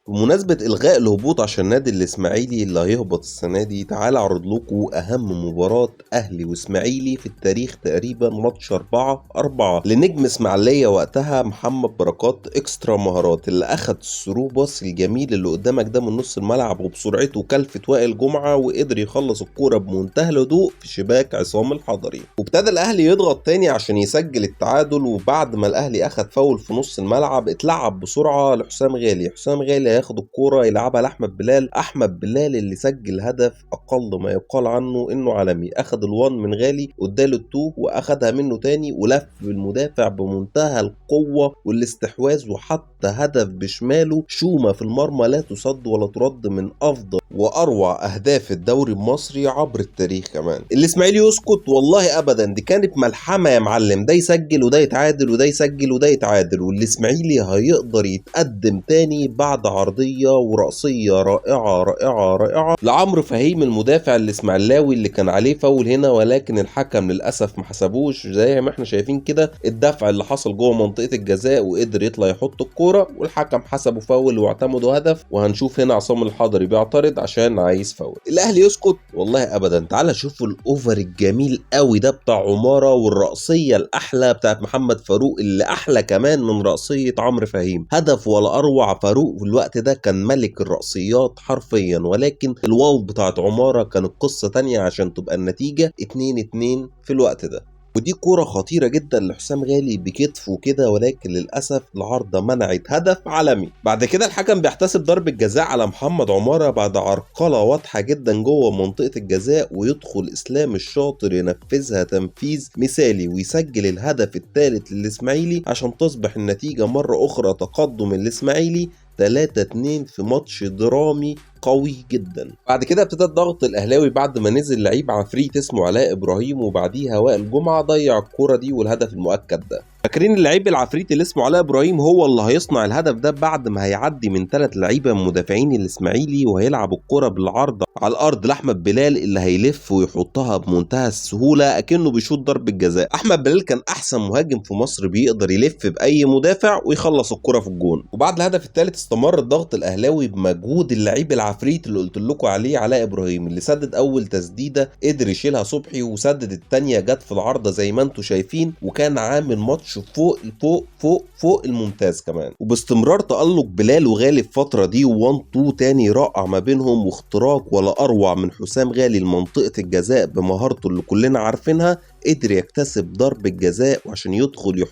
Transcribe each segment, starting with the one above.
بمناسبة إلغاء الهبوط عشان النادي الإسماعيلي اللي هيهبط السنة دي، تعالى أعرض لكم أهم مباراة أهلي وإسماعيلي في التاريخ تقريبا. ماتش 4-4 لنجم إسماعيلية وقتها محمد بركات إكسترا مهارات، اللي أخد الثرو باص الجميل اللي قدامك ده من نص الملعب وبسرعته كلفت وائل جمعة، وقدر يخلص الكورة بمنتهى الهدوء في شباك عصام الحضري. وابتدى الأهلي يضغط تاني عشان يسجل التعادل، وبعد ما الأهلي أخد فاول في نص الملعب اتلعب بسرعة لحسام غالي. حسام غالي هياخد الكورة يلعبها لأحمد بلال. أحمد بلال اللي سجل هدف أقل ما يقال عنه إنه عالمي، أخد الوان من غالي واداله التو وأخدها منه تاني ولف بالمدافع بمنتهى القوة والاستحواذ، وحط هدف بشماله شومة في المرمى لا تصد ولا ترد، من أفضل وأروع أهداف الدوري المصري عبر التاريخ. كمان الإسماعيلي يسكت؟ والله أبدا، دي كانت ملحمة يا معلم، ده يسجل وده يتعادل وده يسجل وده يتعادل، والإسماعيلي هيقدر يتقدم تاني بعد عرضية ورأسية رائعة رائعة رائعة لعمرو فهيم المدافع الإسماعيلاوي اللي كان عليه فاول هنا، ولكن الحكم للأسف ما حسبوش. زي ما احنا شايفين كده الدفع اللي حصل جوه منطقة الجزاء وقدر يطلع يحط الكورة، والحكم حسبه فاول واعتمدوا هدف. وهنشوف هنا عصام الحضري بيعترض عشان عايز فاول. الأهلي يسكت؟ والله أبدا. تعال شوفوا الأوفر الجميل قوي ده بتاع عمارة، والرأسية الأحلى بتاعت محمد فاروق اللي أحلى كمان من رأسية عمرو فهيم. هدف ولا أروع. فاروق في الوقت ده كان ملك الرأسيات حرفيا، ولكن الواو بتاعت عمارة كانت قصة تانية عشان تبقى النتيجة 2-2 في الوقت ده. ودي كورة خطيرة جدا لحسام غالي بكتفه كده، ولكن للأسف العارضة منعت هدف عالمي. بعد كده الحكم بيحتسب ضربة جزاء على محمد عمارة بعد عرقلة واضحة جدا جوه منطقة الجزاء، ويدخل إسلام الشاطر ينفذها تنفيذ مثالي ويسجل الهدف الثالث للإسماعيلي عشان تصبح النتيجة مرة أخرى تقدم الإسماعيلي 3-2 في ماتش درامي قوي جدا. بعد كده ابتدى الضغط الاهلاوي بعد ما نزل لعيب عفريت اسمه علاء ابراهيم، وبعديها وائل جمعه ضيع الكوره دي والهدف المؤكد ده. فاكرين اللعيب العفريت اللي اسمه علاء ابراهيم هو اللي هيصنع الهدف ده بعد ما هيعدي من 3 لعيبه مدافعين الاسماعيلي، وهيلعب الكوره بالعرض على الارض لاحمد بلال اللي هيلف ويحطها بمنتهى السهوله اكنه بيشوط ضربه جزاء. احمد بلال كان احسن مهاجم في مصر بيقدر يلف باي مدافع ويخلص الكوره في الجون. وبعد الهدف الثالث استمر الضغط الاهلاوي بمجهود اللعيب العفريت اللي قلت لكم عليه علاء ابراهيم، اللي سدد اول تسديده قدر يشيلها صبحي، وسدد الثانيه جت في العارضه زي ما انتم شايفين، وكان عامل ماتش فوق فوق فوق فوق الممتاز كمان. وباستمرار تألق بلال وغالي في الفتره دي، و1 2 تاني رائع ما بينهم، واختراق ولا اروع من حسام غالي لمنطقه الجزاء بمهارته اللي كلنا عارفينها. قدر يكتسب ضربة جزاء، وعشان يدخل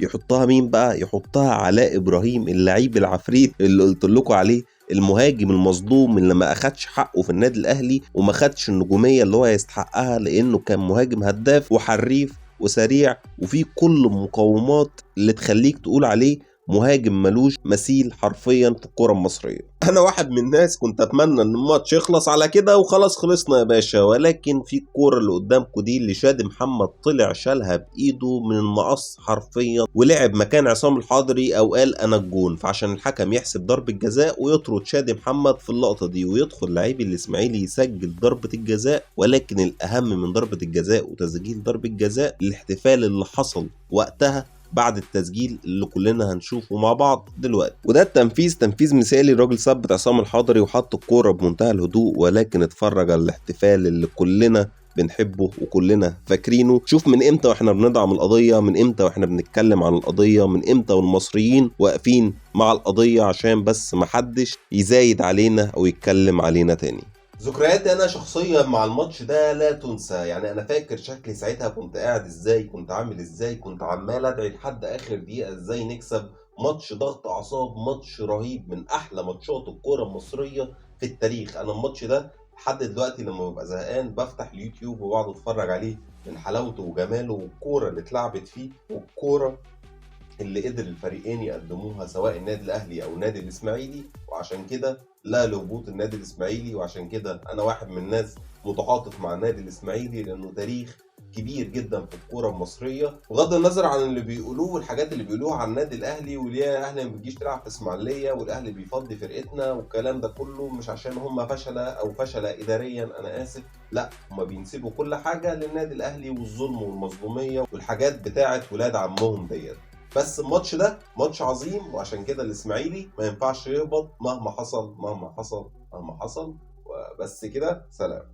يحطها مين بقى؟ يحطها علاء ابراهيم اللعيب العفريت اللي قلت لكم عليه، المهاجم المظلوم اللي ما اخدش حقه في النادي الاهلي وما خدش النجوميه اللي هو يستحقها، لانه كان مهاجم هداف وحريف وسريع وفيه كل المقومات اللي تخليك تقول عليه مهاجم ملوش مثيل حرفيا في الكرة المصرية. انا واحد من الناس كنت اتمنى ان الماتش يخلص على كده وخلاص خلصنا يا باشا، ولكن في الكورة اللي قدامكم دي اللي شادي محمد طلع شالها بايده من المقص حرفيا، ولعب مكان عصام الحضري او قال انا الجون، فعشان الحكم يحسب ضربة جزاء ويطرد شادي محمد في اللقطة دي، ويدخل لعيب الاسماعيلي يسجل ضربة الجزاء. ولكن الاهم من ضربة الجزاء وتسجيل ضربة جزاء الاحتفال اللي حصل وقتها بعد التسجيل اللي كلنا هنشوفه مع بعض دلوقتي. وده تنفيذ مثالي. الراجل ثبت عصام الحضري وحط الكوره بمنتهى الهدوء، ولكن اتفرج على الاحتفال اللي كلنا بنحبه وكلنا فاكرينه. شوف من امتى واحنا بندعم القضيه، من امتى واحنا بنتكلم عن القضيه، من امتى والمصريين واقفين مع القضيه عشان بس محدش يزايد علينا او يتكلم علينا تاني. ذكرياتي انا شخصيا مع الماتش ده لا تنسى. يعني انا فاكر شكلي ساعتها كنت قاعد ازاي، كنت عامل ازاي، كنت عمال ادعي لحد اخر دقيقه ازاي نكسب. ماتش ضغط اعصاب، ماتش رهيب، من احلى ماتشات الكوره المصريه في التاريخ. انا الماتش ده لحد دلوقتي لما ببقى زهقان بفتح اليوتيوب وبقعد اتفرج عليه من حلاوته وجماله، والكوره اللي اتلعبت فيه، والكوره اللي قدر الفريقين يقدموها سواء النادي الاهلي او النادي الاسماعيلي. وعشان كده لا لهبوط النادي الاسماعيلي، وعشان كده انا واحد من الناس متعاطف مع النادي الاسماعيلي لانه تاريخ كبير جدا في الكوره المصريه. بغض النظر عن اللي بيقولوه والحاجات اللي بيقولوها عن النادي الاهلي، وليه الاهلي ما بتجيش تلعب في اسماعيليه، والاهلي بيفضي فرقتنا، والكلام ده كله مش عشان هم فشله او فشله اداريا، انا اسف، لا، هم بينسبوا كل حاجه للنادي الاهلي والظلم والمظلوميه والحاجات بتاعه ولاد عمهم ديت. بس الماتش ده ماتش عظيم، وعشان كده الاسماعيلي ما ينفعش يهبط مهما حصل مهما حصل مهما حصل. وبس كده، سلام.